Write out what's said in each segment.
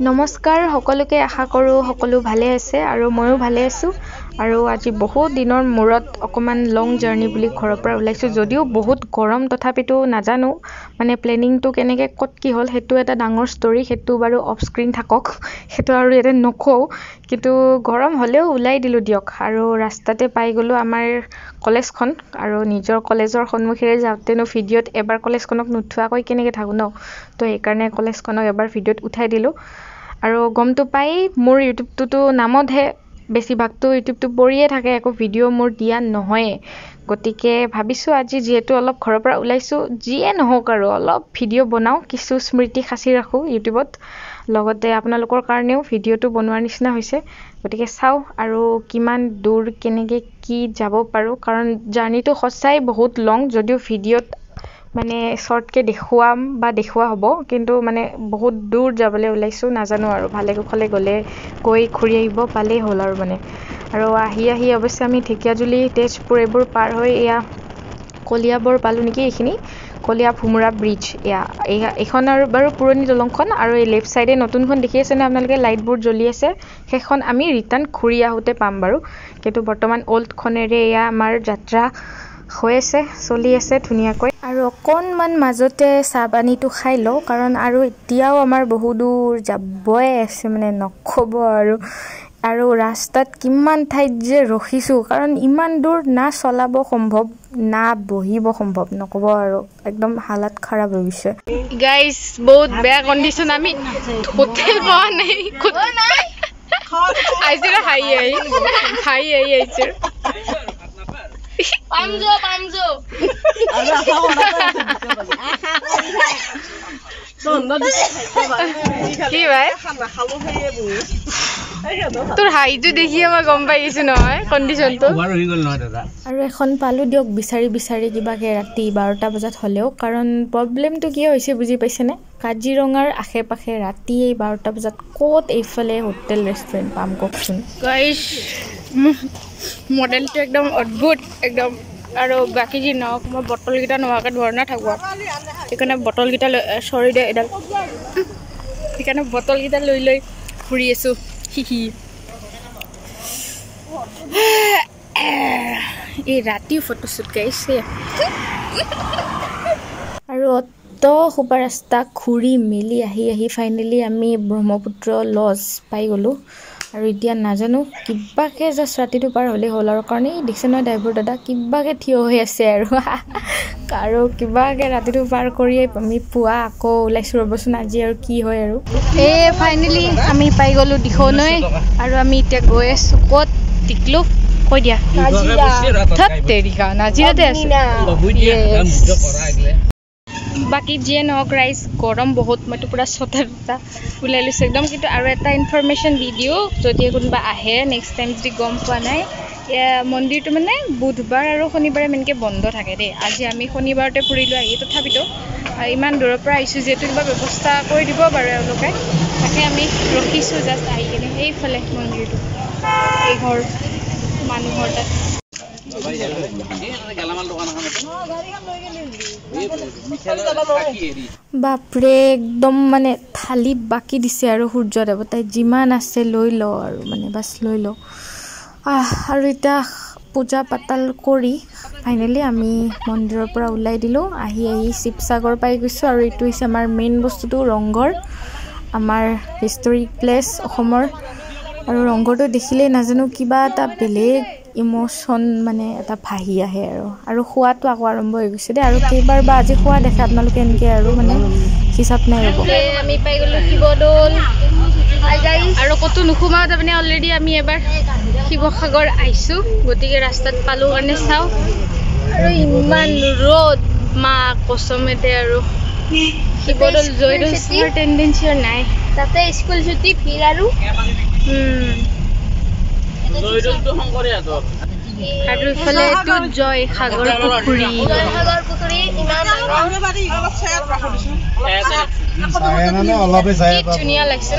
নমস্কাৰ সকলোকে আশা কৰোঁ সকলো ভালে আছে আৰু ময়ো ভালে আছোঁ আৰু আজি বহুত দিনৰ মূৰত অকমান লং জাৰ্নি বুলি ঘৰৰ পৰা ওলাইছোঁ যদিও বহুত গৰম তথাপিতো নাজানো মানে প্লেনিংটো কেনেকৈ ক'ত কি হ'ল সেইটো এটা ডাঙৰ ষ্টৰী সেইটো বাৰু অফ স্ক্ৰীন থাকক সেইটো আৰু ইয়াতে নকওঁ কিন্তু গৰম হ'লেও ওলাই দিলোঁ দিয়ক আৰু ৰাস্তাতে পাই গ'লোঁ আমাৰ কলেজখন আৰু নিজৰ কলেজৰ সন্মুখেৰে যাওঁতেনো ভিডিঅ'ত এবাৰ কলেজখনক নুঠোৱাকৈ কেনেকৈ থাকোঁ ন তো সেইকাৰণে কলেজখনক এবাৰ ভিডিঅ'ত উঠাই দিলোঁ আৰু গমটো পাই মোৰ ইউটিউবটোতো নামতহে বেছিভাগটো ইউটিউবটো পৰিয়ে থাকে একো ভিডিঅ' মোৰ দিয়া নহয়ে গতিকে ভাবিছোঁ আজি যিহেতু অলপ ঘৰৰ পৰা ওলাইছোঁ যিয়ে নহওক আৰু অলপ ভিডিঅ' বনাওঁ কিছু স্মৃতি সাঁচি ৰাখোঁ ইউটিউবত লগতে আপোনালোকৰ কাৰণেও ভিডিঅ'টো বনোৱাৰ নিচিনা হৈছে গতিকে চাওঁ আৰু কিমান দূৰ কেনেকৈ কি যাব পাৰোঁ কাৰণ জাৰ্নিটো সঁচাই বহুত লং যদিও ভিডিঅ'ত মানে শ্বৰ্টকৈ দেখুওৱা হ'ব কিন্তু মানে বহুত দূৰ যাবলৈ ওলাইছোঁ নাজানো আৰু ভালে কুশলে গৈ ঘূৰি আহিব পালেই হ'ল আৰু মানে আৰু আহি অৱশ্যে আমি ঢেকীয়াজুলি তেজপুৰ এইবোৰ পাৰ হৈ এয়া কলিয়াবৰ পালোঁ নেকি এইখিনি কলিয়া ভোমোৰা ব্ৰিজ এইখন আৰু বাৰু পুৰণি দলংখন আৰু এই লেফ্ট ছাইডে নতুনখন দেখি আছে ন আপোনালোকে লাইটবোৰ জ্বলি আছে সেইখন আমি ৰিটাৰ্ণ ঘূৰি আহোঁতে পাম বাৰু কিন্তু বৰ্তমান অল্ডখনেৰে এয়া আমাৰ যাত্ৰা হৈ আছে চলি আছে ধুনীয়াকৈ আৰু অকণমান মাজতে চাহ পানীটো খাই লওঁ কাৰণ আৰু এতিয়াও আমাৰ বহু দূৰ যাবই আছে মানে নক'ব আৰু ৰাস্তাত কিমান ঠাইত যে ৰখিছোঁ কাৰণ ইমান দূৰ না চলাব সম্ভৱ না বহিব সম্ভৱ নক'ব আৰু একদম হালত খাৰাপ হৈ গৈছে গাইজ বহুত বেয়া কণ্ডিশ্যন আমি হোটেল পোৱা নাই আহিছে আহিছে পামজো কি ভাই তোৰ হাইটো দেখি মই গম পাই গৈছো নহয় কণ্ডিশ্যনটো আৰু এখন পালোঁ দিয়ক বিচাৰি কিবাকে ৰাতি 12টা বজাত হ'লেও কাৰণ প্ৰব্লেমটো কি হৈছে বুজি পাইছেনে কাজিৰঙাৰ আশে পাশে ৰাতি 12টা বজাত ক'ত এইফালে হোটেল ৰেষ্টুৰেণ্ট পাম কওকচোন গাইছ মডেলটো একদম অদ্ভুত একদম আৰু বাকী যি নহওক মই বটলকেইটা নোহোৱাকৈ ধৰা নাথাকোঁ সেইকাৰণে বটলকেইটা চৰি দে এডাল সেইকাৰণে বটলকেইটা লৈ ঘূৰি আছোঁ এই ৰাতি ফটোশ্বুট গাইছে আৰু অত সোপা ৰাস্তা ঘূৰি মেলি আহি ফাইনেলি আমি ব্ৰহ্মপুত্ৰ লজ পাই গ'লোঁ আৰু এতিয়া নাজানো কিবাকে জাষ্ট ৰাতিটো পাৰ হ'লেই হ'ল আৰু কাৰণে দেখিছে নহয় ড্ৰাইভাৰ দাদা কিবাকে থিয় হৈ আছে আৰু কিবাকে ৰাতিটো পাৰ কৰিয়ে আমি পুৱা আকৌ ওলাইছোঁ ৰ'বচোন আজি আৰু কি হয় আৰু ফাইনেলি আমি পাই গ'লোঁ দিখনৈ আৰু আমি এতিয়া গৈ আছোঁ ক'ত টিকলো কৈ দিয়া নাজিৰাতে আছোঁ বাকী যিয়ে নহওক ৰাইজ গৰম বহুত মইতো পূৰা ছটা ওলাই লৈছোঁ একদম কিন্তু আৰু এটা ইনফৰমেশ্যন দি দিওঁ যদি কোনোবা আহে নেক্সট টাইম যদি গম পোৱা নাই মন্দিৰটো মানে বুধবাৰ আৰু শনিবাৰে এনেকৈ বন্ধ থাকে দেই আজি আমি শনিবাৰতে ফুৰিলোঁ আহি তথাপিতো ইমান দূৰৰ পৰা আহিছোঁ যিহেতু কিবা ব্যৱস্থা কৰি দিব বাৰু এওঁলোকে তাকে আমি ৰখিছোঁ জাষ্ট আহি কিনে সেইফালে মন্দিৰটো এই ঘৰ মানুহৰ তাত বাপৰে একদম মানে থালি বাকি দিছে আৰু সূৰ্য দেৱতাই যিমান আছে লৈ লওঁ আৰু মানে বাছ লৈ লওঁ আৰু এতিয়া পূজা পাতাল কৰি ফাইনেলি আমি মন্দিৰৰ পৰা ওলাই দিলোঁ আহি শিৱসাগৰ পাই গৈছোঁ আৰু এইটো হৈছে আমাৰ মেইন বস্তুটো ৰংঘৰ আমাৰ হিষ্টৰিক প্লেচ অসমৰ আৰু ৰংঘৰটো দেখিলেই নাজানো কিবা এটা বেলেগ ইম'শ্যন মানে এটা ভাহি আহে আৰু খোৱাটো আকৌ আৰম্ভ হৈ গৈছে দেই আৰু কেইবাৰ বা আজি খোৱা দেখে আপোনালোকে এনেকৈ আৰু মানে হিচাপ নাই ৰ'ব আমি পাই গ'লোঁ শিৱদৌল আৰু ক'তো নোসোমাওঁ তাৰমানে অলৰেডি আমি এবাৰ শিৱসাগৰ আহিছোঁ গতিকে ৰাস্তাত পালোঁ কাৰণে চাওঁ আৰু ইমান ৰ'দ মা কচমেতে আৰু শিৱদৌল জয়দৌল চোৱাৰ টেণ্ডেঞ্চি নাই তাতে স্কুল ছুটি ভিৰ আৰু আৰু ইফালে এইটো জয়সাগৰ পুখুৰী ধুনীয়া লাগিছে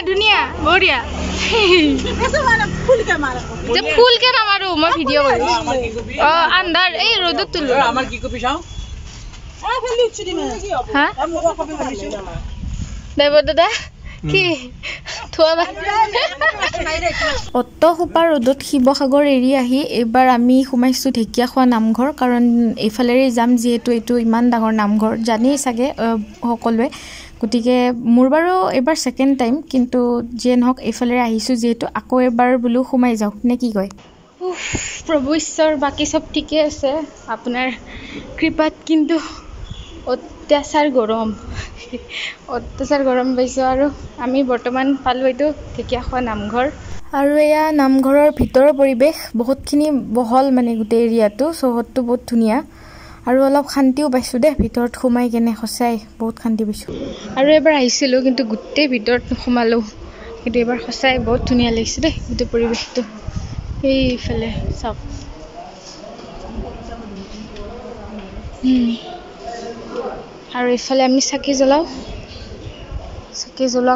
ধুনীয়া বঢ়িয়া যে ফুল কে নামাৰো মই ভিডিঅ' কৰি আন্ধাৰ এই ৰ'দত তুলো আমাৰ কি কপি চাও হা দেব দাদা কি থোৱা অত সোপা ৰ'দত শিৱসাগৰ এৰি আহি এইবাৰ আমি সোমাইছোঁ ঢেকীয়াখোৱা নামঘৰ কাৰণ এইফালেৰে যাম যিহেতু এইটো ইমান ডাঙৰ নামঘৰ জানেই চাগে সকলোৱে গতিকে মোৰ বাৰু এবাৰ ছেকেণ্ড টাইম কিন্তু যিয়ে নহওক এইফালেৰে আহিছোঁ যিহেতু আকৌ এবাৰ বোলো সোমাই যাওঁ নে কি কয় প্ৰভু ঈশ্বৰ বাকী চব ঠিকে আছে আপোনাৰ কৃপাত কিন্তু অত্যাচাৰ গৰম পাইছোঁ আৰু আমি বৰ্তমান পালোঁ এইটো ঢেকীয়াখোৱা নামঘৰ আৰু এয়া নামঘৰৰ ভিতৰৰ পৰিৱেশ বহুতখিনি বহল মানে গোটেই এৰিয়াটো চৌহদটো বহুত ধুনীয়া আৰু অলপ শান্তিও পাইছোঁ দেই ভিতৰত সোমাই কেনে সঁচাই বহুত শান্তি পাইছোঁ আৰু এবাৰ আহিছিলোঁ কিন্তু গোটেই ভিতৰত নোসোমালোঁ কিন্তু এবাৰ সঁচাই বহুত ধুনীয়া লাগিছে দেই গোটেই পৰিৱেশটো এইফালে চাওক আৰু এইফালে আমি চাকি জ্বলাওঁ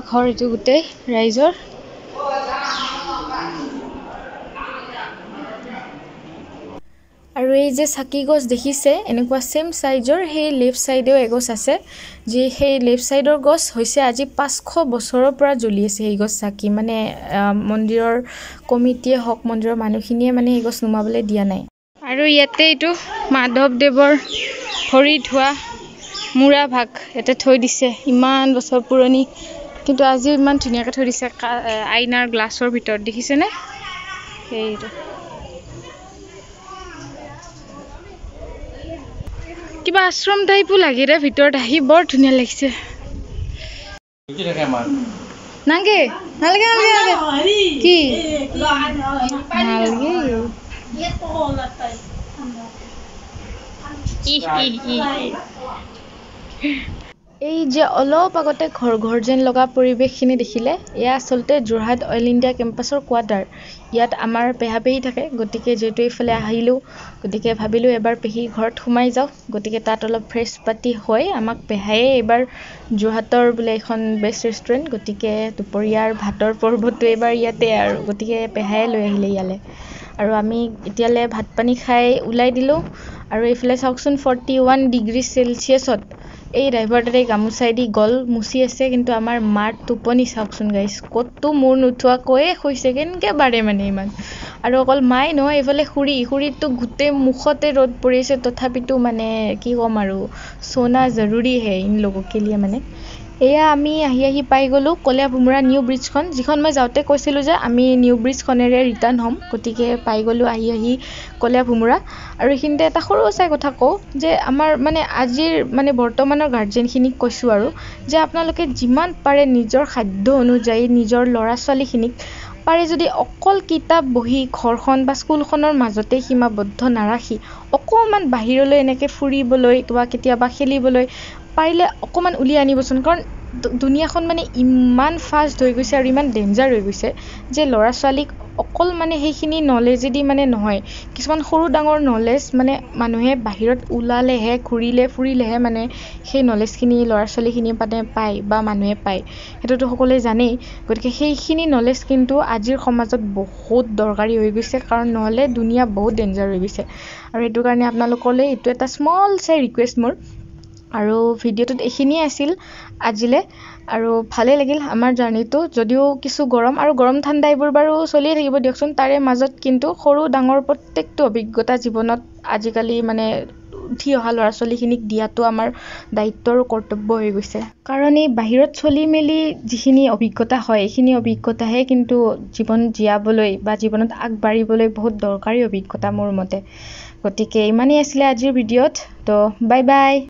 ঘৰ এইটো গোটেই ৰাইজৰ আৰু এই যে চাকি গছ দেখিছে এনেকুৱা সেম সাইজৰ সেই লেফট সাইডেও এগছ আছে যে সেই লেফট সাইডৰ গছ হৈছে আজি 500 বছৰৰ পৰা জ্বলি আছে এই গছ চাকি মানে মন্দিৰৰ কমিটিয়ে হক মন্দিৰৰ মানুহখিনিয়ে মানে এই গছ নুমাবলৈ দিয়া নাই আৰু ইয়াতে এইটো মাধৱদেৱৰ ভৰি ধোৱা মুৰা ভাগ ইয়াতে থৈ দিছে ইমান বছৰ পুৰণি কিন্তু আজি ইমান ধুনীয়াকৈ থৈ দিছে আইনাৰ গ্লাছৰ ভিতৰত দেখিছেনে সেইটো কিবা আশ্ৰম টাইপো লাগে ৰে ভিতৰত আহি বৰ ধুনীয়া লাগিছে নাগে নালাগে কি এই যে অলপ আগতে ঘৰ যেন লগা পৰিৱেশখিনি দেখিলে এয়া আচলতে যোৰহাট অইল ইণ্ডিয়া কেম্পাছৰ কোৱাৰ্টাৰ ইয়াত আমাৰ পেহা পেহী থাকে গতিকে যেহেতু এইফালে আহিলোঁ গতিকে ভাবিলোঁ এবাৰ পেহী ঘৰত সোমাই যাওঁ গতিকে তাত অলপ ফ্ৰেছ পাতি হৈ আমাক পেহায়ে এইবাৰ যোৰহাটৰ বোলে এখন বেষ্ট ৰেষ্টুৰেণ্ট গতিকে দুপৰীয়াৰ ভাতৰ পৰ্বটো এইবাৰ ইয়াতে আৰু গতিকে পেহায়ে লৈ আহিলে ইয়ালৈ আৰু আমি এতিয়ালৈ ভাত পানী খাই ওলাই দিলোঁ আৰু এইফালে চাওকচোন 41 ডিগ্ৰী চেলচিয়াছত এই ড্ৰাইভাৰটোৰে গামোচাইদি গল মুচি আছে কিন্তু আমাৰ মাৰ টোপনি চাওকচোন গাইছ ক'তো মূৰ নুঠোৱাকৈয়ে শুইছে কেনেকৈ বাৰে মানে ইমান আৰু অকল মাই নহয় এইফালে খুৰীটো গোটেই মুখতে ৰ'দ পৰিছে তথাপিতো মানে কি ক'ম আৰু সোনা জৰুৰী হে ইন লোগোं के लिए মানে এয়া আমি আহি পাই গ'লোঁ কলীয়া ভোমোৰা নিউ ব্ৰিজখন যিখন মই যাওঁতে কৈছিলোঁ যে আমি নিউ ব্ৰিজখনেৰে ৰিটাৰ্ণ হ'ম গতিকে পাই গ'লোঁ আহি কলীয়া ভোমোৰা আৰু এইখিনিতে এটা সৰু চাই কথা কওঁ যে আমাৰ মানে আজিৰ মানে বৰ্তমানৰ গাৰ্জেনখিনিক কৈছোঁ আৰু যে আপোনালোকে যিমান পাৰে নিজৰ খাদ্য অনুযায়ী নিজৰ ল'ৰা ছোৱালীখিনিক পাৰে যদি অকল কিতাপ বহি ঘৰখন বা স্কুলখনৰ মাজতে সীমাবদ্ধ নাৰাখি অকণমান বাহিৰলৈ এনেকৈ ফুৰিবলৈ বা কেতিয়াবা খেলিবলৈ পাৰিলে অকণমান উলিয়াই আনিবচোন কাৰণ দুনিয়াখন মানে ইমান ফাষ্ট হৈ গৈছে আৰু ইমান ডেঞ্জাৰ হৈ গৈছে যে ল'ৰা ছোৱালীক অকল মানে সেইখিনি নলেজেদি মানে নহয় কিছুমান সৰু ডাঙৰ নলেজ মানে মানুহে বাহিৰত ওলালেহে ঘূৰিলে ফুৰিলেহে মানে সেই নলেজখিনি ল'ৰা ছোৱালীখিনি মানে পায় বা মানুহে পায় সেইটোতো সকলোৱে জানেই গতিকে সেইখিনি নলেজ কিন্তু আজিৰ সমাজত বহুত দৰকাৰী হৈ গৈছে কাৰণ নহ'লে দুনিয়া বহুত ডেঞ্জাৰ হৈ গৈছে আৰু সেইটো কাৰণে আপোনালোকলৈ এইটো এটা স্মল চাই ৰিকুৱেষ্ট মোৰ আৰু ভিডিঅ'টোত এইখিনিয়ে আছিল আজিলৈ আৰু ভালেই লাগিল আমাৰ জাৰ্নিটো যদিও কিছু গৰম আৰু গৰম ঠাণ্ডা এইবোৰ বাৰু চলিয়ে থাকিব দিয়কচোন তাৰে মাজত কিন্তু সৰু ডাঙৰ প্ৰত্যেকটো অভিজ্ঞতা জীৱনত আজিকালি মানে উঠি অহা ল'ৰা ছোৱালীখিনিক দিয়াটো আমাৰ দায়িত্ব আৰু কৰ্তব্য হৈ গৈছে কাৰণ এই বাহিৰত চলি মেলি যিখিনি অভিজ্ঞতা হয় এইখিনি অভিজ্ঞতাহে কিন্তু জীৱন জীয়াবলৈ বা জীৱনত আগবাঢ়িবলৈ বহুত দৰকাৰী অভিজ্ঞতা মোৰ মতে গতিকে ইমানেই আছিলে আজিৰ ভিডিঅ'ত তো বাই বাই